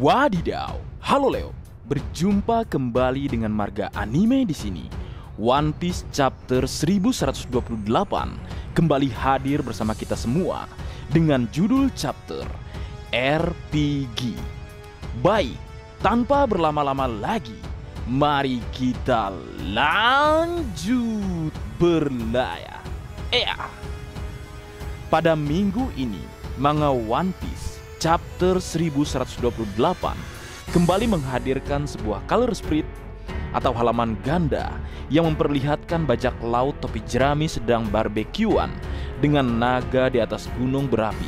Wadidaw, halo Leo. Berjumpa kembali dengan marga anime di sini. One Piece chapter 1128 kembali hadir bersama kita semua dengan judul chapter RPG. Baik, tanpa berlama-lama lagi, mari kita lanjut berlayar. Pada minggu ini, manga One Piece chapter 1128 kembali menghadirkan sebuah color spread atau halaman ganda yang memperlihatkan bajak laut topi jerami sedang barbekyuan dengan naga di atas gunung berapi.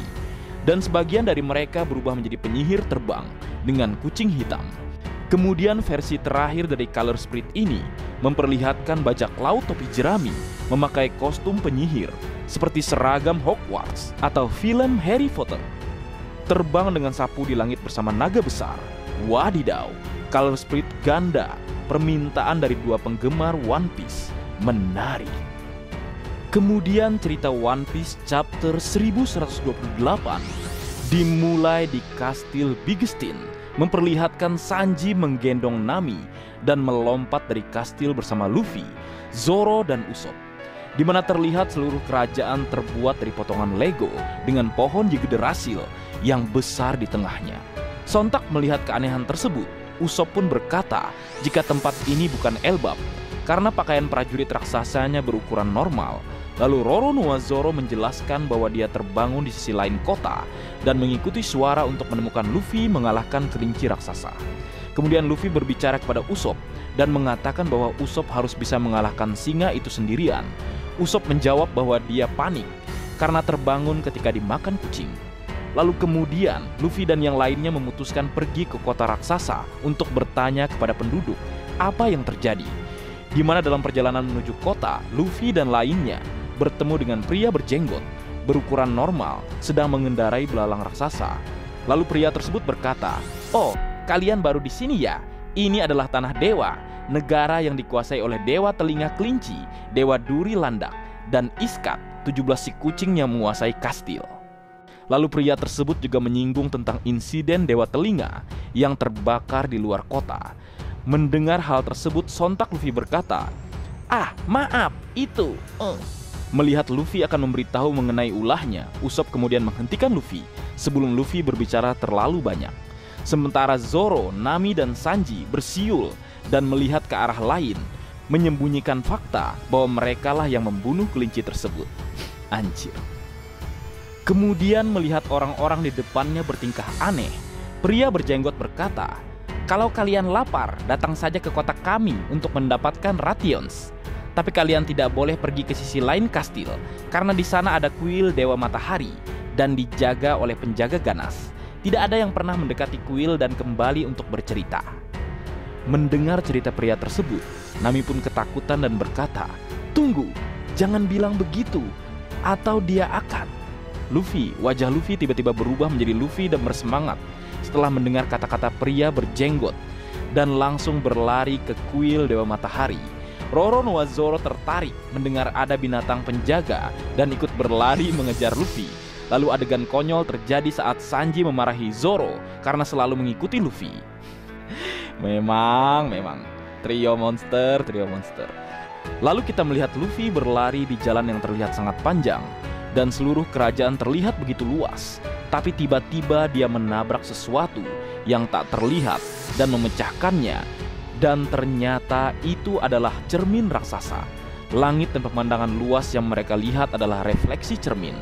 Dan sebagian dari mereka berubah menjadi penyihir terbang dengan kucing hitam. Kemudian versi terakhir dari color spread ini memperlihatkan bajak laut topi jerami memakai kostum penyihir seperti seragam Hogwarts atau film Harry Potter. Terbang dengan sapu di langit bersama naga besar. Wadidaw, color spread ganda, permintaan dari dua penggemar One Piece. Menarik. Kemudian cerita One Piece chapter 1128 dimulai di kastil Bigsteen, memperlihatkan Sanji menggendong Nami dan melompat dari kastil bersama Luffy, Zoro, dan Usopp, di mana terlihat seluruh kerajaan terbuat dari potongan Lego dengan pohon Yggdrasil yang besar di tengahnya. Sontak melihat keanehan tersebut, Usopp pun berkata jika tempat ini bukan Elbap karena pakaian prajurit raksasanya berukuran normal. Lalu Roronoa Zoro menjelaskan bahwa dia terbangun di sisi lain kota dan mengikuti suara untuk menemukan Luffy mengalahkan kelinci raksasa. Kemudian Luffy berbicara kepada Usopp dan mengatakan bahwa Usopp harus bisa mengalahkan singa itu sendirian. Usopp menjawab bahwa dia panik karena terbangun ketika dimakan kucing. Lalu kemudian Luffy dan yang lainnya memutuskan pergi ke kota raksasa untuk bertanya kepada penduduk apa yang terjadi. Di mana dalam perjalanan menuju kota, Luffy dan lainnya bertemu dengan pria berjenggot berukuran normal sedang mengendarai belalang raksasa. Lalu pria tersebut berkata, "Oh, kalian baru di sini ya? Ini adalah tanah dewa, negara yang dikuasai oleh dewa telinga kelinci, dewa duri landak, dan Iskat, 17 si kucing yang menguasai kastil." Lalu pria tersebut juga menyinggung tentang insiden dewa telinga yang terbakar di luar kota. Mendengar hal tersebut, sontak Luffy berkata, "Maaf, itu." Melihat Luffy akan memberitahu mengenai ulahnya, Usopp kemudian menghentikan Luffy sebelum Luffy berbicara terlalu banyak. Sementara Zoro, Nami, dan Sanji bersiul dan melihat ke arah lain, menyembunyikan fakta bahwa merekalah yang membunuh kelinci tersebut. Anjir. Kemudian melihat orang-orang di depannya bertingkah aneh, pria berjenggot berkata, "Kalau kalian lapar, datang saja ke kota kami untuk mendapatkan rations. Tapi kalian tidak boleh pergi ke sisi lain kastil, karena di sana ada kuil Dewa Matahari dan dijaga oleh penjaga ganas. Tidak ada yang pernah mendekati kuil dan kembali untuk bercerita." Mendengar cerita pria tersebut, Nami pun ketakutan dan berkata, "Tunggu, jangan bilang begitu, atau dia akan." Wajah Luffy tiba-tiba berubah menjadi Luffy dan bersemangat setelah mendengar kata-kata pria berjenggot dan langsung berlari ke kuil Dewa Matahari. Roronoa Zoro tertarik mendengar ada binatang penjaga dan ikut berlari mengejar Luffy. Lalu adegan konyol terjadi saat Sanji memarahi Zoro karena selalu mengikuti Luffy. Memang trio monster. Lalu kita melihat Luffy berlari di jalan yang terlihat sangat panjang dan seluruh kerajaan terlihat begitu luas. Tapi tiba-tiba dia menabrak sesuatu yang tak terlihat dan memecahkannya. Dan ternyata itu adalah cermin raksasa. Langit dan pemandangan luas yang mereka lihat adalah refleksi cermin.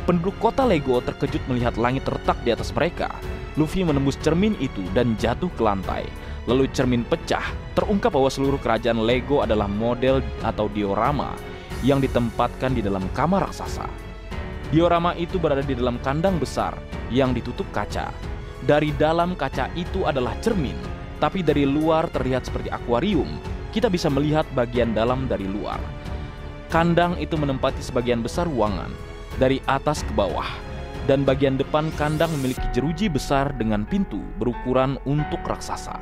Penduduk kota Lego terkejut melihat langit terletak di atas mereka. Luffy menembus cermin itu dan jatuh ke lantai. Lalu cermin pecah. Terungkap bahwa seluruh kerajaan Lego adalah model atau diorama yang ditempatkan di dalam kamar raksasa. Diorama itu berada di dalam kandang besar yang ditutup kaca. Dari dalam kaca itu adalah cermin, tapi dari luar terlihat seperti akuarium. Kita bisa melihat bagian dalam dari luar. Kandang itu menempati sebagian besar ruangan, dari atas ke bawah. Dan bagian depan kandang memiliki jeruji besar dengan pintu berukuran untuk raksasa.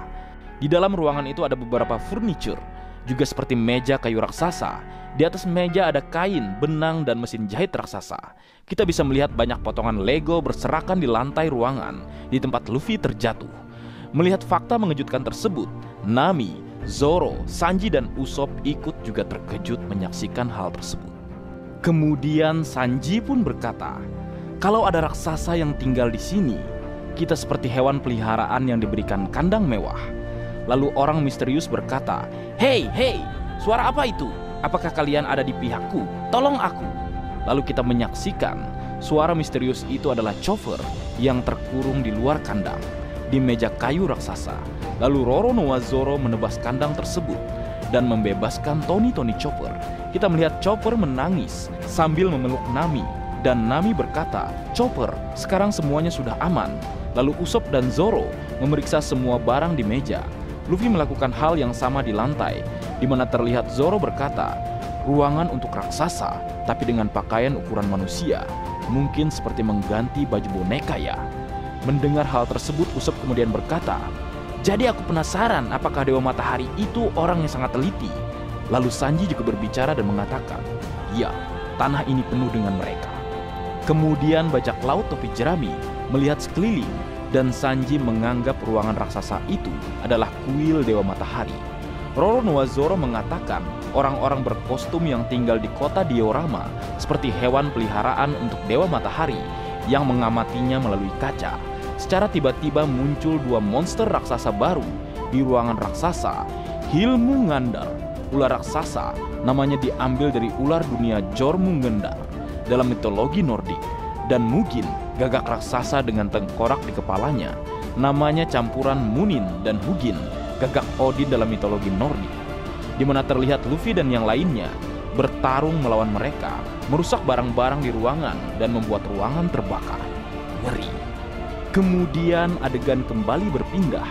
Di dalam ruangan itu ada beberapa furniture, juga seperti meja kayu raksasa. Di atas meja ada kain, benang, dan mesin jahit raksasa. Kita bisa melihat banyak potongan Lego berserakan di lantai ruangan, di tempat Luffy terjatuh. Melihat fakta mengejutkan tersebut, Nami, Zoro, Sanji, dan Usopp ikut juga terkejut menyaksikan hal tersebut. Kemudian Sanji pun berkata, "Kalau ada raksasa yang tinggal di sini, kita seperti hewan peliharaan yang diberikan kandang mewah." Lalu orang misterius berkata, "Hei, suara apa itu? Apakah kalian ada di pihakku? Tolong aku." Lalu kita menyaksikan suara misterius itu adalah Chopper yang terkurung di luar kandang di meja kayu raksasa. Lalu Roronoa Zoro menebas kandang tersebut dan membebaskan Tony Chopper. Kita melihat Chopper menangis sambil memeluk Nami, dan Nami berkata, "Chopper, sekarang semuanya sudah aman." Lalu Usopp dan Zoro memeriksa semua barang di meja. Luffy melakukan hal yang sama di lantai, di mana terlihat Zoro berkata, "Ruangan untuk raksasa, tapi dengan pakaian ukuran manusia. Mungkin seperti mengganti baju boneka ya." Mendengar hal tersebut, Usopp kemudian berkata, "Jadi aku penasaran apakah Dewa Matahari itu orang yang sangat teliti." Lalu Sanji juga berbicara dan mengatakan, "Ya, tanah ini penuh dengan mereka." Kemudian bajak laut topi jerami melihat sekeliling, dan Sanji menganggap ruangan raksasa itu adalah kuil Dewa Matahari. Roronoa Zoro mengatakan orang-orang berkostum yang tinggal di kota diorama seperti hewan peliharaan untuk Dewa Matahari yang mengamatinya melalui kaca. Secara tiba-tiba muncul dua monster raksasa baru di ruangan raksasa. Hilmungandr, ular raksasa, namanya diambil dari ular dunia Jormungandr dalam mitologi Nordik, dan Mugen, gagak raksasa dengan tengkorak di kepalanya, namanya campuran Munin dan Hugin, gagak Odin dalam mitologi Nordik, di mana terlihat Luffy dan yang lainnya bertarung melawan mereka, merusak barang-barang di ruangan dan membuat ruangan terbakar. Ngeri. Kemudian adegan kembali berpindah.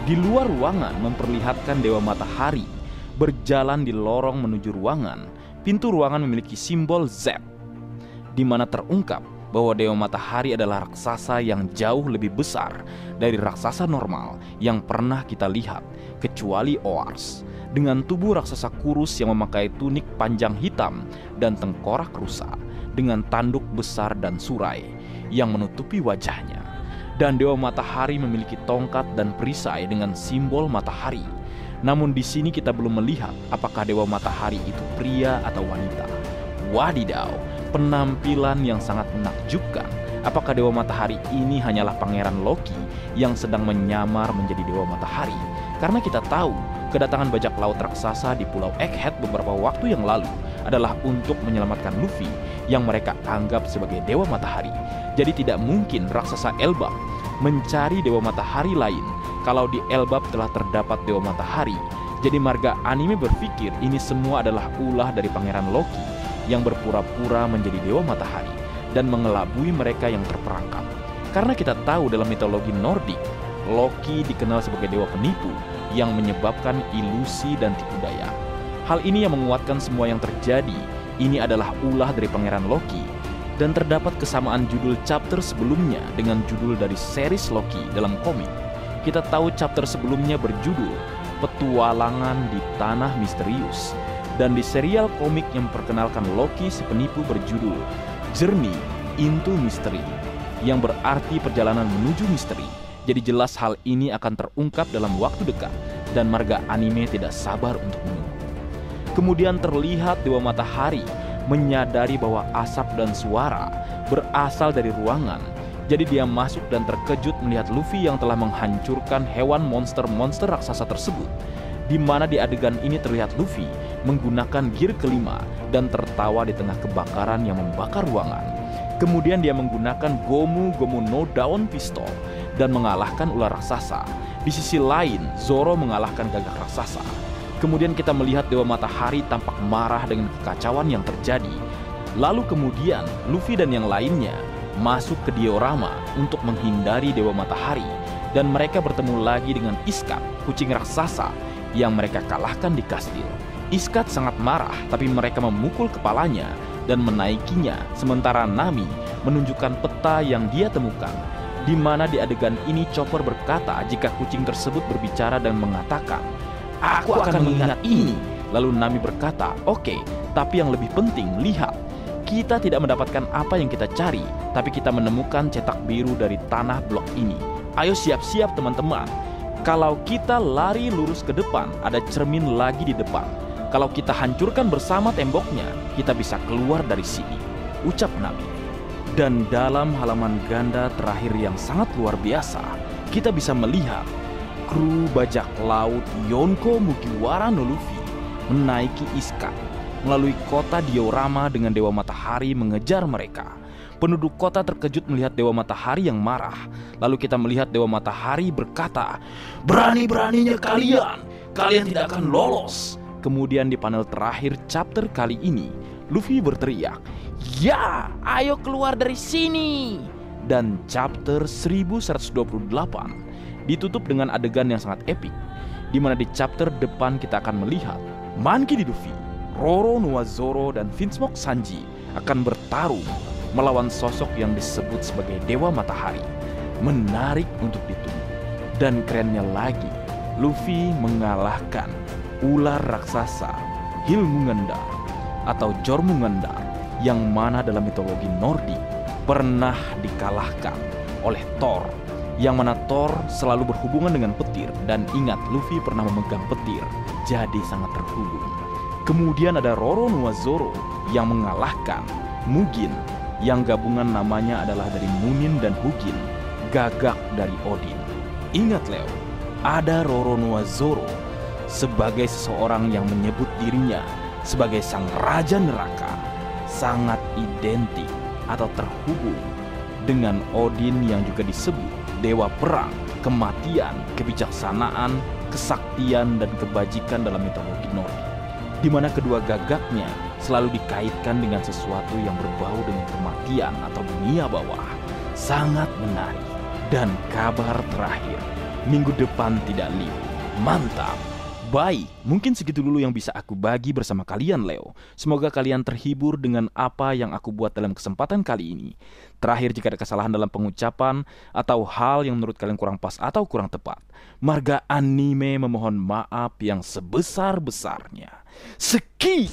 Di luar ruangan memperlihatkan Dewa Matahari berjalan di lorong menuju ruangan. Pintu ruangan memiliki simbol Z, di mana terungkap bahwa Dewa Matahari adalah raksasa yang jauh lebih besar dari raksasa normal yang pernah kita lihat, kecuali Oars, dengan tubuh raksasa kurus yang memakai tunik panjang hitam dan tengkorak rusa dengan tanduk besar dan surai yang menutupi wajahnya. Dan Dewa Matahari memiliki tongkat dan perisai dengan simbol matahari. Namun di sini kita belum melihat apakah Dewa Matahari itu pria atau wanita. Wadidaw, penampilan yang sangat menakjubkan. Apakah Dewa Matahari ini hanyalah Pangeran Loki yang sedang menyamar menjadi Dewa Matahari? Karena kita tahu kedatangan bajak laut raksasa di Pulau Egghead beberapa waktu yang lalu adalah untuk menyelamatkan Luffy yang mereka anggap sebagai Dewa Matahari. Jadi tidak mungkin raksasa Elbap mencari Dewa Matahari lain kalau di Elbap telah terdapat Dewa Matahari. Jadi marga anime berpikir ini semua adalah ulah dari Pangeran Loki yang berpura-pura menjadi Dewa Matahari dan mengelabui mereka yang terperangkap. Karena kita tahu dalam mitologi Nordik, Loki dikenal sebagai dewa penipu yang menyebabkan ilusi dan tipu daya. Hal ini yang menguatkan semua yang terjadi. Ini adalah ulah dari Pangeran Loki. Dan terdapat kesamaan judul chapter sebelumnya dengan judul dari series Loki dalam komik. Kita tahu chapter sebelumnya berjudul Petualangan di Tanah Misterius. Dan di serial komik yang memperkenalkan Loki si penipu berjudul Journey into Mystery, yang berarti perjalanan menuju misteri. Jadi jelas hal ini akan terungkap dalam waktu dekat dan marga anime tidak sabar untuk menunggu. Kemudian terlihat Dewa Matahari menyadari bahwa asap dan suara berasal dari ruangan. Jadi dia masuk dan terkejut melihat Luffy yang telah menghancurkan hewan monster-monster raksasa tersebut. Di mana di adegan ini terlihat Luffy menggunakan gear kelima dan tertawa di tengah kebakaran yang membakar ruangan. Kemudian dia menggunakan Gomu no Dawn Pistol dan mengalahkan ular raksasa. Di sisi lain, Zoro mengalahkan gagak raksasa. Kemudian kita melihat Dewa Matahari tampak marah dengan kekacauan yang terjadi. Lalu kemudian Luffy dan yang lainnya masuk ke diorama untuk menghindari Dewa Matahari. Dan mereka bertemu lagi dengan Iskat, kucing raksasa yang mereka kalahkan di kastil. Iskat sangat marah, tapi mereka memukul kepalanya dan menaikinya. Sementara Nami menunjukkan peta yang dia temukan, di mana di adegan ini Chopper berkata jika kucing tersebut berbicara dan mengatakan, "Aku akan mengingat ini." Lalu Nami berkata, "Oke, tapi yang lebih penting, lihat. Kita tidak mendapatkan apa yang kita cari, tapi kita menemukan cetak biru dari tanah blok ini. Ayo siap-siap teman-teman. Kalau kita lari lurus ke depan, ada cermin lagi di depan. Kalau kita hancurkan bersama temboknya, kita bisa keluar dari sini, ucap Nabi. Dan dalam halaman ganda terakhir yang sangat luar biasa, kita bisa melihat kru bajak laut Yonko Mugiwara no Luffy menaiki Iska melalui kota diorama dengan Dewa Matahari mengejar mereka. Penduduk kota terkejut melihat Dewa Matahari yang marah. Lalu kita melihat Dewa Matahari berkata, "Berani-beraninya kalian tidak akan lolos." Kemudian di panel terakhir chapter kali ini, Luffy berteriak, "Ya, ayo keluar dari sini!" Dan chapter 1128 ditutup dengan adegan yang sangat epik, di mana di chapter depan kita akan melihat Monkey D. Luffy, Roronoa Zoro, dan Vinsmoke Sanji akan bertarung melawan sosok yang disebut sebagai Dewa Matahari. Menarik untuk ditunggu. Dan kerennya lagi, Luffy mengalahkan ular raksasa Hilmungendar atau Jormungandr, yang mana dalam mitologi Nordik pernah dikalahkan oleh Thor, yang mana Thor selalu berhubungan dengan petir. Dan ingat, Luffy pernah memegang petir, jadi sangat terhubung. Kemudian ada Roronoa Zoro yang mengalahkan Mugen, yang gabungan namanya adalah dari Munin dan Hugin, gagak dari Odin. Ingat Leo, ada Roronoa Zoro sebagai seseorang yang menyebut dirinya sebagai sang raja neraka, sangat identik atau terhubung dengan Odin yang juga disebut dewa perang, kematian, kebijaksanaan, kesaktian, dan kebajikan dalam mitologi Nordik, di mana kedua gagaknya selalu dikaitkan dengan sesuatu yang berbau dengan kematian atau dunia bawah. Sangat menarik. Dan kabar terakhir, minggu depan tidak libur. Mantap. Baik, mungkin segitu dulu yang bisa aku bagi bersama kalian Leo. Semoga kalian terhibur dengan apa yang aku buat dalam kesempatan kali ini. Terakhir, jika ada kesalahan dalam pengucapan atau hal yang menurut kalian kurang pas atau kurang tepat, Marga Anime memohon maaf yang sebesar-besarnya. Sekian.